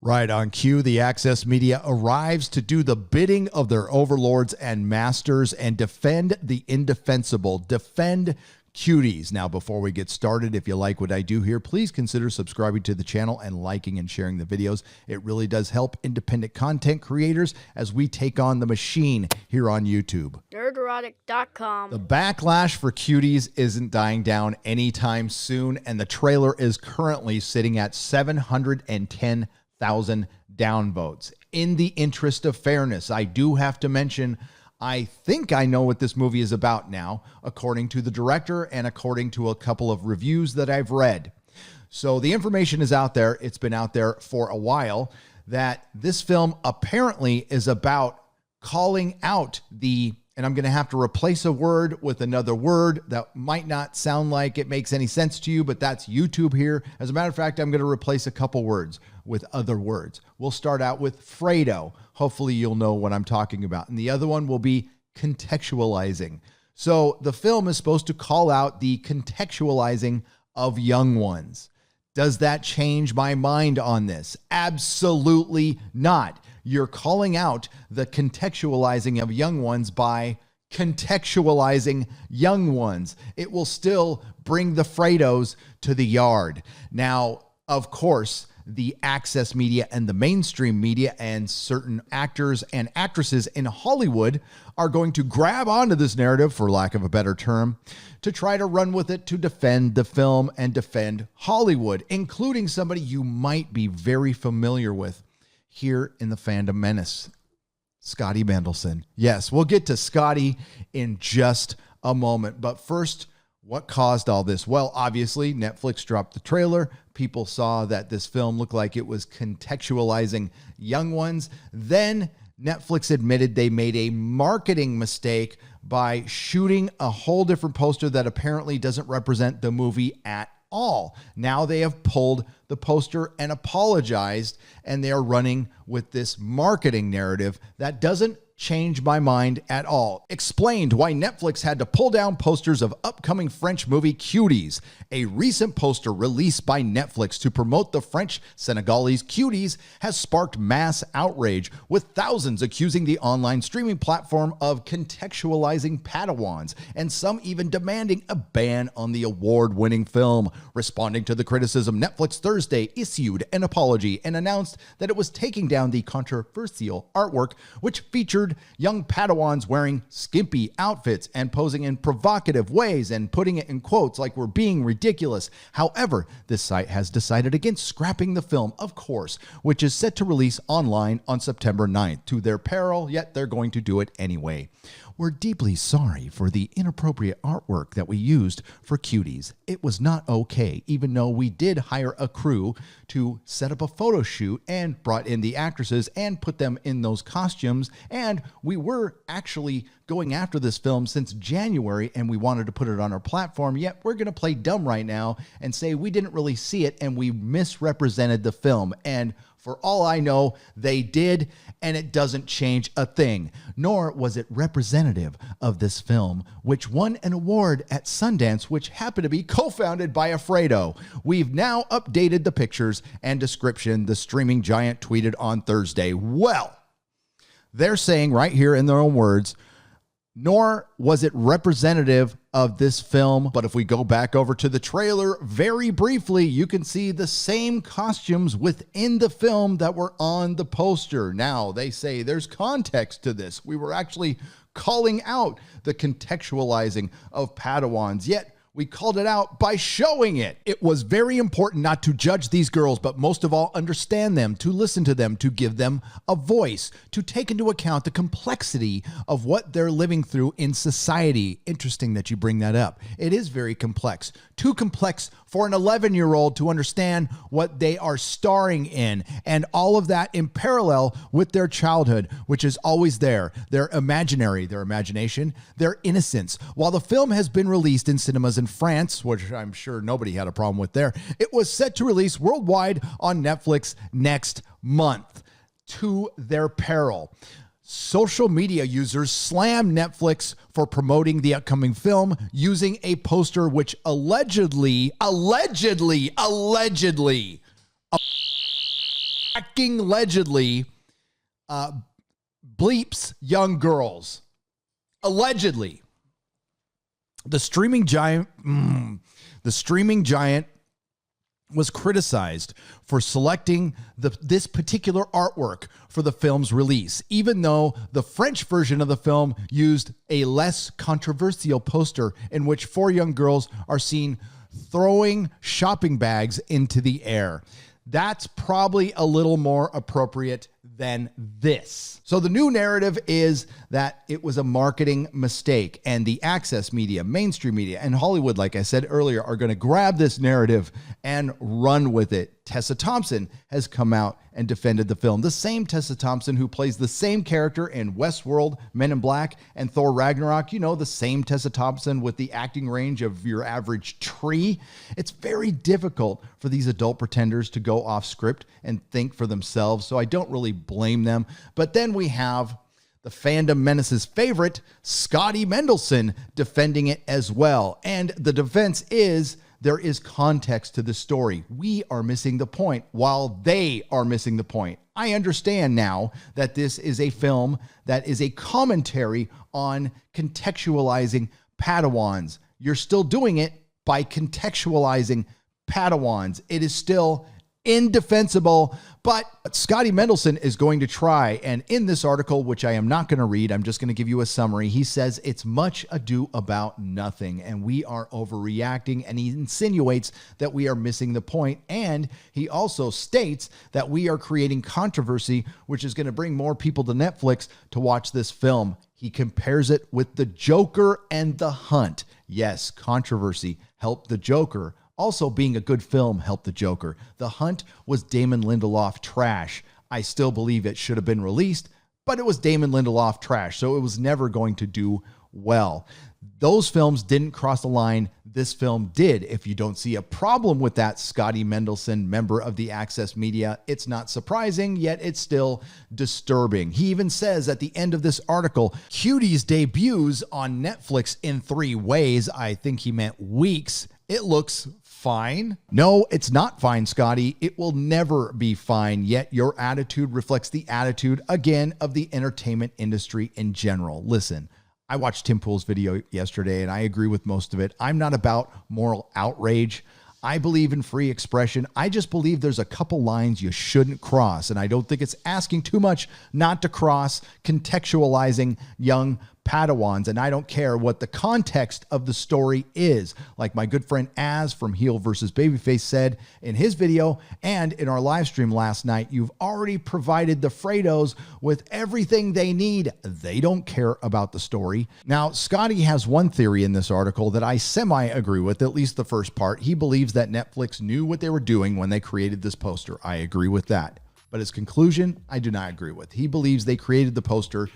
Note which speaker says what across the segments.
Speaker 1: Right on cue, the Access Media arrives to do the bidding of their overlords and masters and defend the indefensible. Defend Cuties. Now, before we get started, if you like what I do here, please consider subscribing to the channel and liking and sharing the videos. It really does help independent content creators as we take on the machine here on YouTube.
Speaker 2: Nerdrotic.com.
Speaker 1: The backlash for Cuties isn't dying down anytime soon, and the trailer is currently sitting at 710,000 downvotes. In the interest of fairness, I do have to mention, I think I know what this movie is about now, according to the director and according to a couple of reviews that I've read. So the information is out there. It's been out there for a while that this film apparently is about calling out the, and I'm going to have to replace a word with another word that might not sound like it makes any sense to you, but that's YouTube here. As a matter of fact, I'm going to replace a couple words with other words. We'll start out with Fredo. Hopefully you'll know what I'm talking about. And the other one will be contextualizing. So the film is supposed to call out the contextualizing of young ones. Does that change my mind on this? Absolutely not. You're calling out the contextualizing of young ones by contextualizing young ones. It will still bring the Fredos to the yard. Now, of course, the access media and the mainstream media and certain actors and actresses in Hollywood are going to grab onto this narrative, for lack of a better term, to try to run with it to defend the film and defend Hollywood, including somebody you might be very familiar with here in the Fandom Menace, Scotty Mendelson. Yes, we'll get to Scotty in just a moment. But first, what caused all this? Well, obviously, Netflix dropped the trailer. People saw that this film looked like it was contextualizing young ones. Then Netflix admitted they made a marketing mistake by shooting a whole different poster that apparently doesn't represent the movie at all. Now they have pulled the poster and apologized, and they are running with this marketing narrative that doesn't change my mind at all. Explained why Netflix had to pull down posters of upcoming French movie Cuties. A recent poster released by Netflix to promote the French Senegalese Cuties has sparked mass outrage, with thousands accusing the online streaming platform of contextualizing Padawans, and some even demanding a ban on the award-winning film. Responding to the criticism, Netflix Thursday issued an apology and announced that it was taking down the controversial artwork, which featured young Padawans wearing skimpy outfits and posing in provocative ways and putting it in quotes like we're being ridiculous. However, this site has decided against scrapping the film, of course, which is set to release online on September 9th. To their peril, yet they're going to do it anyway. We're deeply sorry for the inappropriate artwork that we used for Cuties. It was not okay, even though we did hire a crew to set up a photo shoot and brought in the actresses and put them in those costumes. And we were actually going after this film since January, and we wanted to put it on our platform, yet we're going to play dumb right now and say we didn't really see it and we misrepresented the film. And for all I know, they did, and it doesn't change a thing. Nor was it representative of this film, which won an award at Sundance, which happened to be co-founded by Fredo. We've now updated the pictures and description, the streaming giant tweeted on Thursday. Well, they're saying right here in their own words, nor was it representative of this film. But if we go back over to the trailer very briefly, you can see the same costumes within the film that were on the poster. Now, they say there's context to this. We were actually calling out the contextualizing of Padawans, yet we called it out by showing it. It was very important not to judge these girls, but most of all, understand them, to listen to them, to give them a voice, to take into account the complexity of what they're living through in society. Interesting that you bring that up. It is very complex. Too complex for an 11-year-old to understand what they are starring in, and all of that in parallel with their childhood, which is always there. Their imaginary, their imagination, their innocence. While the film has been released in cinemas in France, which I'm sure nobody had a problem with there, it was set to release worldwide on Netflix next month, to their peril. Social media users slammed Netflix for promoting the upcoming film using a poster which allegedly allegedly bleeps young girls. Allegedly. The streaming giant was criticized for selecting this particular artwork for the film's release, even though the French version of the film used a less controversial poster in which 4 young girls are seen throwing shopping bags into the air. That's probably a little more appropriate than this. So the new narrative is that it was a marketing mistake, and the access media, mainstream media, and Hollywood, like I said earlier, are going to grab this narrative and run with it. Tessa Thompson has come out and defended the film. The same Tessa Thompson who plays the same character in Westworld, Men in Black, and Thor Ragnarok. You know, the same Tessa Thompson with the acting range of your average tree. It's very difficult for these adult pretenders to go off script and think for themselves, so I don't really blame them. But then we have the fandom menace's favorite, Scotty Mendelson, defending it as well. And the defense is there is context to the story. We are missing the point while they are missing the point. I understand now that this is a film that is a commentary on contextualizing Padawans. You're still doing it by contextualizing Padawans. It is still indefensible, but Scotty Mendelson is going to try. And in this article, which I am not going to read, I'm just going to give you a summary. He says it's much ado about nothing, and we are overreacting, and he insinuates that we are missing the point. And he also states that we are creating controversy, which is going to bring more people to Netflix to watch this film. He compares it with The Joker and The Hunt. Yes, controversy helped The Joker. Also, being a good film helped The Joker. The Hunt was Damon Lindelof trash. I still believe it should have been released, but it was Damon Lindelof trash, so it was never going to do well. Those films didn't cross the line. This film did. If you don't see a problem with that, Scotty Mendelson, member of the Access Media, it's not surprising, yet it's still disturbing. He even says at the end of this article, Cuties debuts on Netflix in 3 ways. I think he meant weeks. It looks fine. No, it's not fine, Scotty. It will never be fine, yet your attitude reflects the attitude, again, of the entertainment industry in general. Listen, I watched Tim Pool's video yesterday, and I agree with most of it. I'm not about moral outrage. I believe in free expression. I just believe there's a couple lines you shouldn't cross, and I don't think it's asking too much not to cross contextualizing young Padawans, and I don't care what the context of the story is. Like my good friend Az from Heel vs. Babyface said in his video and in our live stream last night, you've already provided the Fredos with everything they need. They don't care about the story. Now, Scotty has one theory in this article that I semi-agree with, at least the first part. He believes that Netflix knew what they were doing when they created this poster. I agree with that. But his conclusion, I do not agree with. He believes they created the poster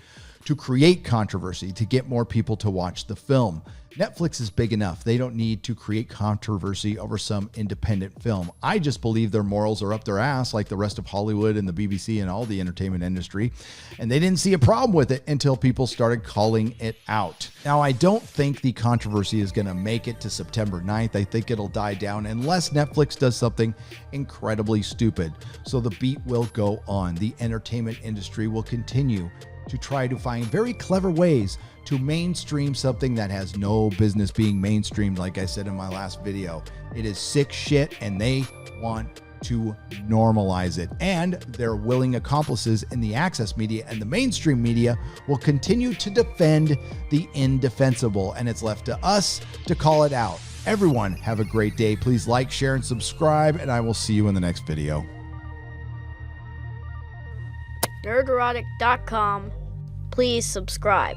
Speaker 1: to create controversy, to get more people to watch the film. Netflix is big enough. They don't need to create controversy over some independent film. I just believe their morals are up their ass like the rest of Hollywood and the BBC and all the entertainment industry. And they didn't see a problem with it until people started calling it out. Now, I don't think the controversy is going to make it to September 9th. I think it'll die down unless Netflix does something incredibly stupid. So the beat will go on. The entertainment industry will continue to try to find very clever ways to mainstream something that has no business being mainstreamed, like I said in my last video. It is sick shit, and they want to normalize it. And their willing accomplices in the access media and the mainstream media will continue to defend the indefensible, and it's left to us to call it out. Everyone, have a great day. Please like, share, and subscribe, and I will see you in the next video.
Speaker 2: Nerdrotic.com. Please subscribe.